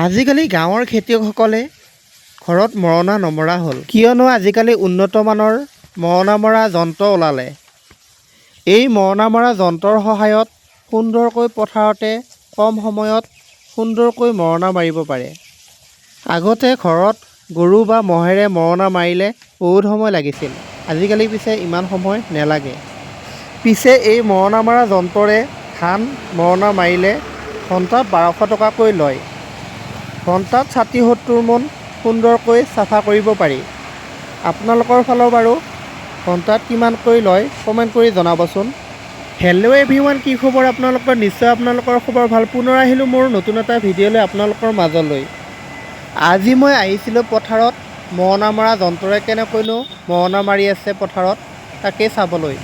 আজিকালি গাঁৱৰ খেতিয়কসকলে ঘৰত মৰণা নমৰা হ'ল, কিয়নো আজিকালি উন্নত মানৰ মৰণা মৰা যন্ত্ৰ ওলালে। এই মৰণা মৰা যন্ত্ৰৰ সহায়ত সুন্দৰকৈ পথাৰতে কম সময়ত সুন্দৰকৈ মৰণা মাৰিব পাৰে। আগতে ঘৰত গৰু বা মহেৰে মৰণা মাৰিলে বহুত সময় লাগিছিল, আজিকালি পিছে ইমান সময় নেলাগে। পিছে এই মৰণা মৰা যন্ত্ৰৰে ধান মৰণা মাৰিলে ঘণ্টাত 1200 টকাকৈ লয়। ঘণ্টাত 60-70 মোন সুন্দৰকৈ চাফা কৰিব পাৰি। আপোনালোকৰ ফালৰ বাৰু ঘণ্টাত কিমানকৈ লয় কমেণ্ট কৰি জনাবচোন। হেল্ল' এভৰিৱান, কি খবৰ আপোনালোকৰ? নিশ্চয় আপোনালোকৰ খবৰ ভাল। পুনৰ আহিলোঁ মোৰ নতুন এটা ভিডিঅ'লৈ আপোনালোকৰ মাজলৈ। আজি মই আহিছিলোঁ পথাৰত মৰণা মৰা যন্ত্ৰৰে কেনেকৈনো মৰণা মাৰি আছে পথাৰত তাকেই চাবলৈ।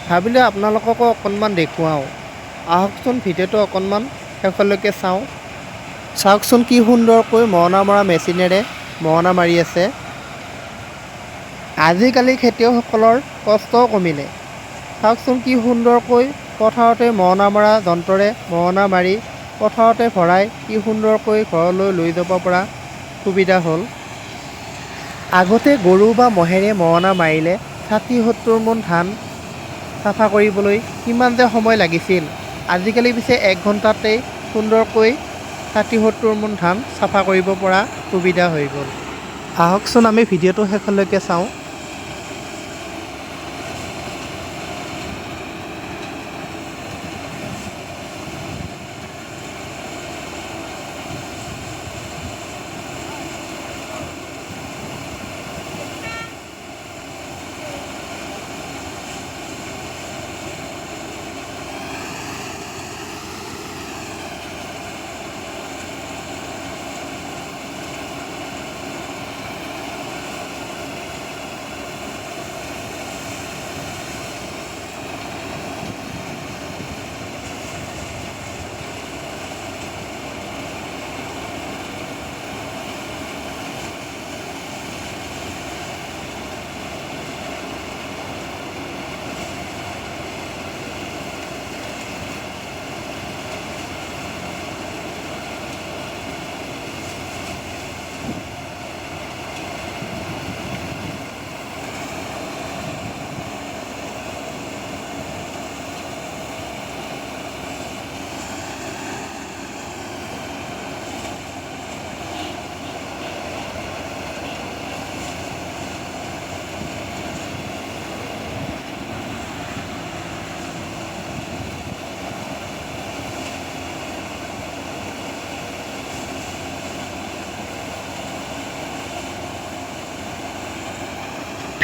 ভাবিলোঁ আপোনালোককো অকণমান দেখুৱাওঁ। আহকচোন ভিডিঅ'টো অকণমান শেষলৈকে চাওঁ। চাওকচোন কি সুন্দৰকৈ মৰণা মৰা মেচিনেৰে মৰণা মাৰি আছে। আজিকালি খেতিয়কসকলৰ কষ্টও কমিলে। চাওকচোন কি সুন্দৰকৈ পথাৰতে মৰণা মৰা যন্ত্ৰৰে মৰণা মাৰি পথাৰতে ভৰাই কি সুন্দৰকৈ ঘৰলৈ লৈ যাব পৰা সুবিধা হ'ল। আগতে গৰু বা মহেৰে মৰণা মাৰিলে 60-70 মোন ধান চাফা কৰিবলৈ কিমান যে সময় লাগিছিল। আজিকালি পিছে 1 ঘণ্টাতেই সুন্দৰকৈ 60-70 মোন ধান চাফা কৰিব পৰা সুবিধা হৈ গ'ল। আহকচোন আমি ভিডিঅ'টো শেষলৈকে চাওঁ।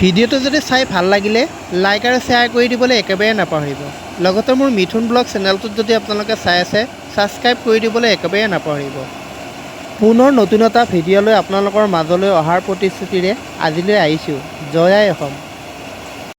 ভিডিঅ'টো যদি চাই ভাল লাগিলে লাইক আৰু শ্বেয়াৰ কৰি দিবলৈ একেবাৰে নাপাহৰিব। লগতে মোৰ মিথুন ব্লগ চেনেলটোত যদি আপোনালোকে চাই আছে ছাবস্ক্ৰাইব কৰি দিবলৈ একেবাৰে নাপাহৰিব। পুনৰ নতুন এটা ভিডিঅ'লৈ আপোনালোকৰ মাজলৈ অহাৰ প্ৰতিশ্ৰুতিৰে আজিলৈ আহিছোঁ। জয় আই অসম।